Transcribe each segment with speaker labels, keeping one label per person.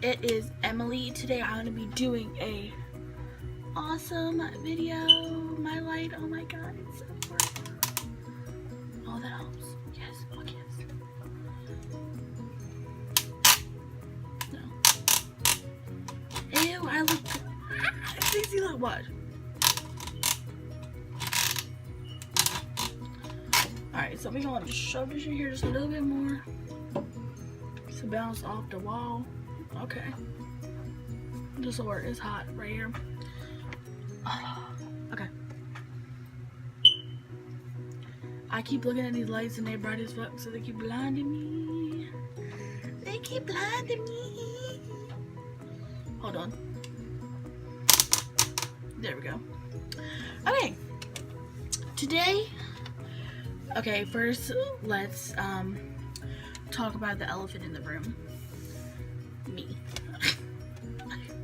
Speaker 1: It is Emily. Today I'm going to be doing a awesome video. My light, oh my god, it's so bright. Oh, that helps. Yes, oh yes. No. Ew, I look, Daisy, look, what? Alright, so we're going to shove this in here just a little bit more to bounce off the wall. Okay. This will work. It's hot right here. Oh, okay. I keep looking at these lights and they're bright as fuck, so they keep blinding me. They keep blinding me. Hold on. There we go. Okay. Today, okay, first let's talk about the elephant in the room. Me.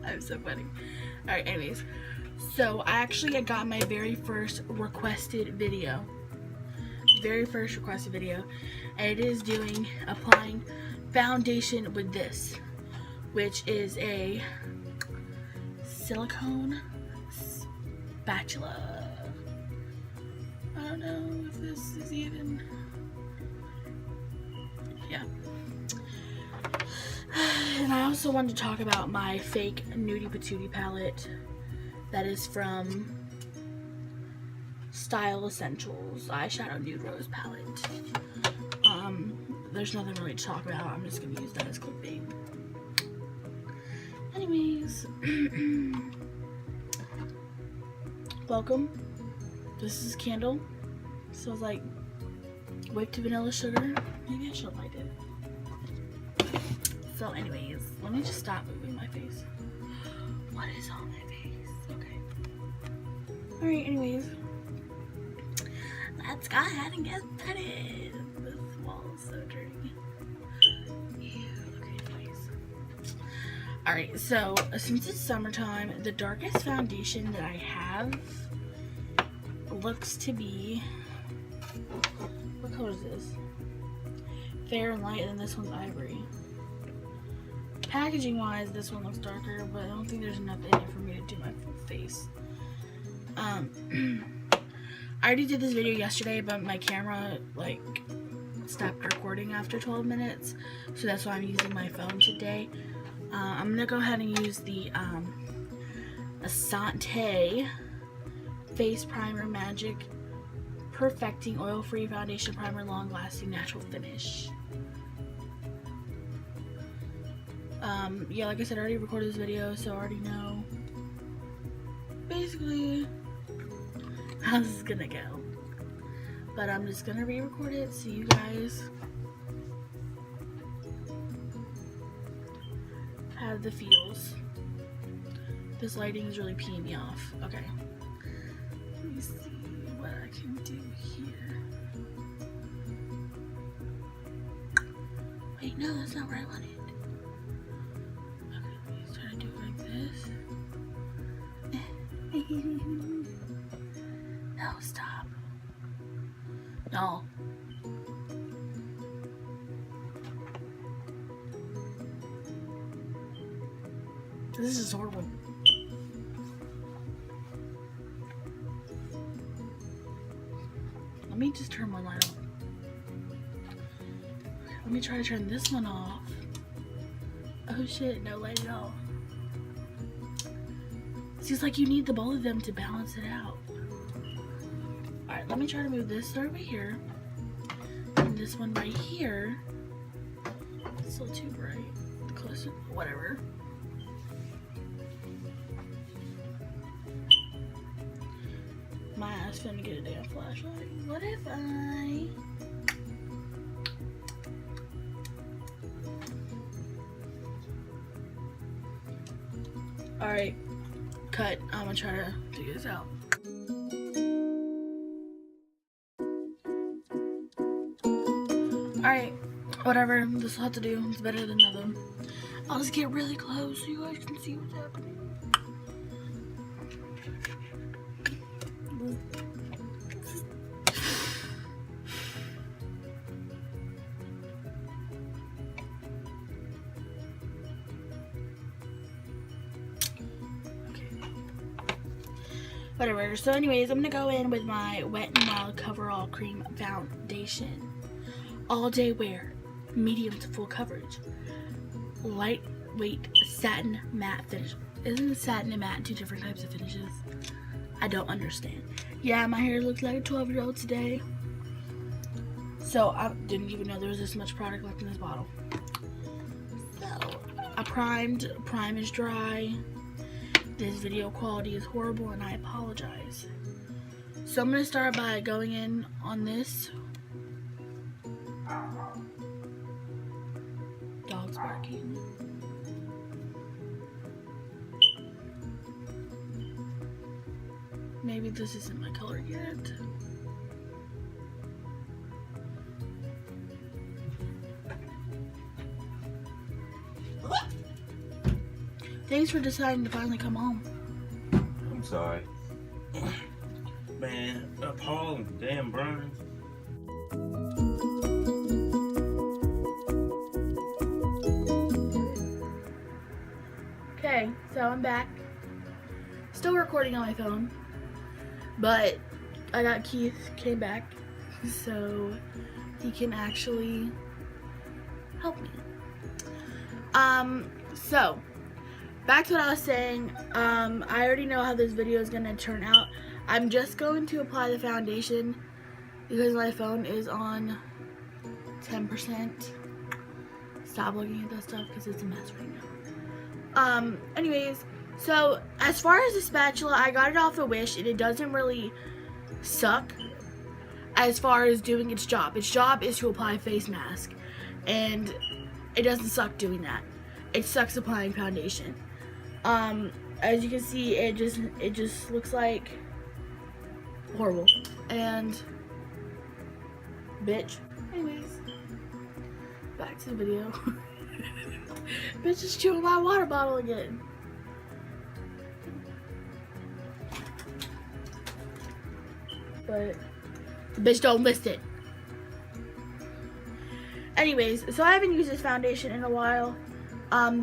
Speaker 1: I'm so funny. Alright, anyways. So I got my very first requested video. And it is applying foundation with this, which is a silicone spatula. I don't know if this is even, yeah. And I also wanted to talk about my fake Nudie Patootie palette that is from Style Essentials Eyeshadow Nude Rose palette. There's nothing really to talk about. I'm just gonna use that as clickbait. Anyways, welcome. This is candle. Smells like whipped vanilla sugar. Maybe I should have liked it. So anyways, let me just stop moving my face. What is on my face? Okay. Alright, anyways. Let's go ahead and get started. This wall is so dirty. Ew, okay, anyways. Alright, so since it's summertime, the darkest foundation that I have looks to be, what color is this? Fair and light, and then this one's ivory. Packaging wise, this one looks darker, but I don't think there's enough in it for me to do my full face. I already did this video yesterday, but my camera like stopped recording after 12 minutes, so that's why I'm using my phone today. I'm gonna go ahead and use the Asante Face Primer Magic Perfecting Oil-Free Foundation Primer Long Lasting Natural Finish. Yeah, like I said, I already recorded this video, so I already know basically how this is gonna go. But I'm just gonna re-record it so you guys have the feels. This lighting is really peeing me off. Okay. Let me see what I can do here. Wait, no, that's not where I want it. No, stop. No. This is horrible. Let me just turn one light off. Okay, let me try to turn this one off. Oh shit, no light at all. Seems like you need the both of them to balance it out. Alright, let me try to move this over here. And this one right here. It's still too bright. Closer, whatever. My ass finna get a damn flashlight. What if I... Alright. Cut. I'm gonna try to figure this out. Alright, whatever. This will have to do. It's better than nothing. I'll just get really close so you guys can see what's happening. Whatever. So anyways, I'm gonna go in with my Wet n Wild Coverall Cream Foundation. All day wear, medium to full coverage, lightweight satin matte finish. Isn't satin and matte two different types of finishes? I don't understand. Yeah, my hair looks like a 12-year-old today. So I didn't even know there was this much product left in this bottle. So I primed. Prime is dry. This video quality is horrible and I apologize. So I'm going to start by going in on this. Dog's barking. Maybe this isn't my color yet. Thanks for deciding to finally come home.
Speaker 2: I'm sorry. Man, appalling. Damn, Brian.
Speaker 1: Okay, so I'm back. Still recording on my phone. But I got Keith came back. So he can actually help me. So back to what I was saying. I already know how this video is gonna turn out. I'm just going to apply the foundation because my phone is on 10%. Stop looking at that stuff because it's a mess right now. Anyways, so as far as the spatula, I got it off of Wish and it doesn't really suck as far as doing its job. Its job is to apply a face mask and it doesn't suck doing that. It sucks applying foundation. As you can see, it just looks like horrible. And bitch. Anyways, back to the video. Bitch is chewing my water bottle again. But the bitch don't listen. Anyways, so I haven't used this foundation in a while.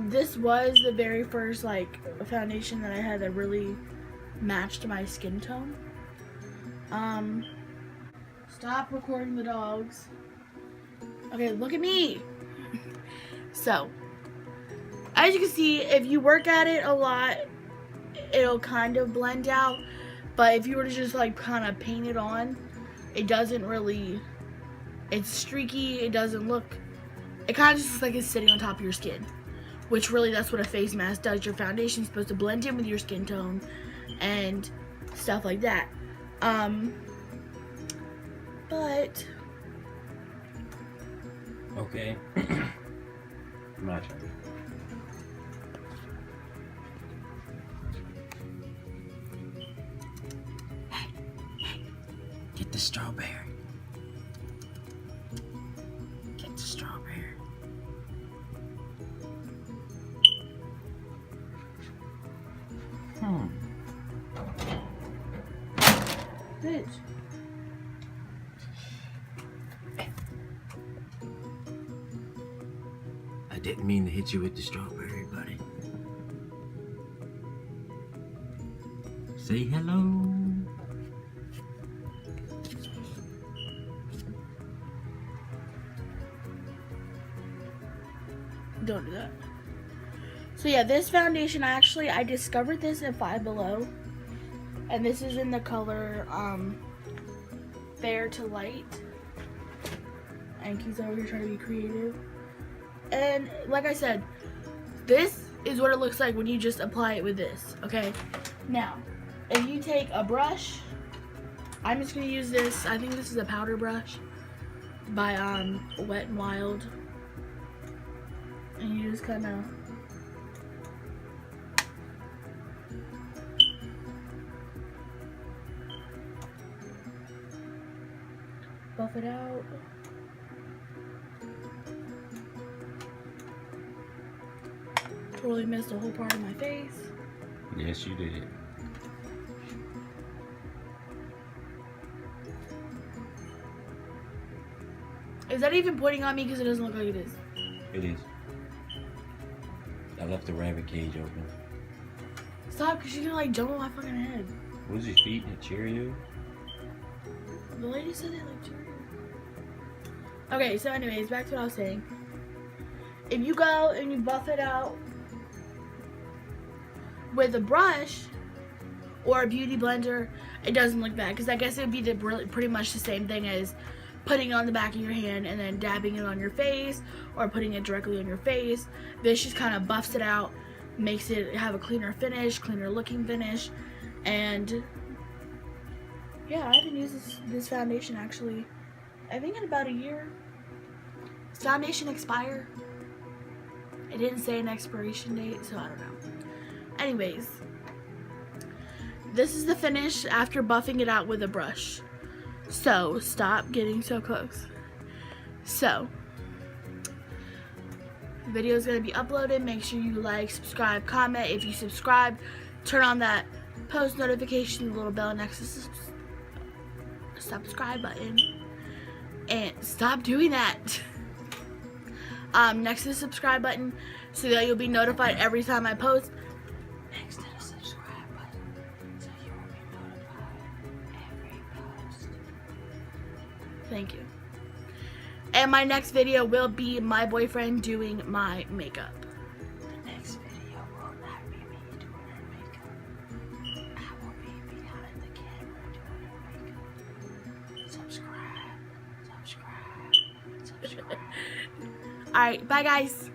Speaker 1: This was the very first like foundation that I had that really matched my skin tone. Stop recording the dogs. Okay, look at me. So, as you can see, if you work at it a lot, it'll kind of blend out. But if you were to just like kind of paint it on, it doesn't really, it's streaky, it doesn't look, it kind of just looks like it's sitting on top of your skin. Which really, that's what a face mask does. Your foundation is supposed to blend in with your skin tone and stuff like that. But
Speaker 2: Okay. My turn. Hey, get the strawberry. Get the strawberry.
Speaker 1: bitch.
Speaker 2: I didn't mean to hit you with the strawberry, buddy. Say hello.
Speaker 1: Don't do that. So yeah, this foundation, I discovered this at Five Below. And this is in the color Fair to Light. And he's over here trying to be creative. And like I said, this is what it looks like when you just apply it with this, okay? Now, if you take a brush, I'm just gonna use this, I think this is a powder brush by Wet n Wild. And you just kind of buff it out. Totally missed a whole part of my face.
Speaker 2: Yes, you did.
Speaker 1: Is that even pointing on me? Because it doesn't look like it is.
Speaker 2: It is. I left the rabbit cage open.
Speaker 1: Stop, because you're gonna like jump on my fucking head.
Speaker 2: Was he feeding it Cheerio?
Speaker 1: The lady said they like Cheerio. Okay, so anyways, back to what I was saying. If you go and you buff it out with a brush or a beauty blender, it doesn't look bad, because I guess it would be pretty much the same thing as putting it on the back of your hand and then dabbing it on your face or putting it directly on your face. This just kind of buffs it out, makes it have a cleaner finish, cleaner looking finish. And yeah, I haven't used this foundation actually, I think in about a year. Does foundation expire? It didn't say an expiration date, so I don't know. Anyways, this is the finish after buffing it out with a brush. So, stop getting so close. So, the video is going to be uploaded. Make sure you like, subscribe, comment. If you subscribe, turn on that post notification, the little bell next to the subscribe button. And stop doing that. Next to the subscribe button, so that you'll be notified every time I post. Next to the subscribe button, so you will be notified every post. Thank you. And my next video will be my boyfriend doing my makeup. The next video will not be me doing her makeup. I will be behind the camera doing her makeup. Subscribe. Alright, bye guys.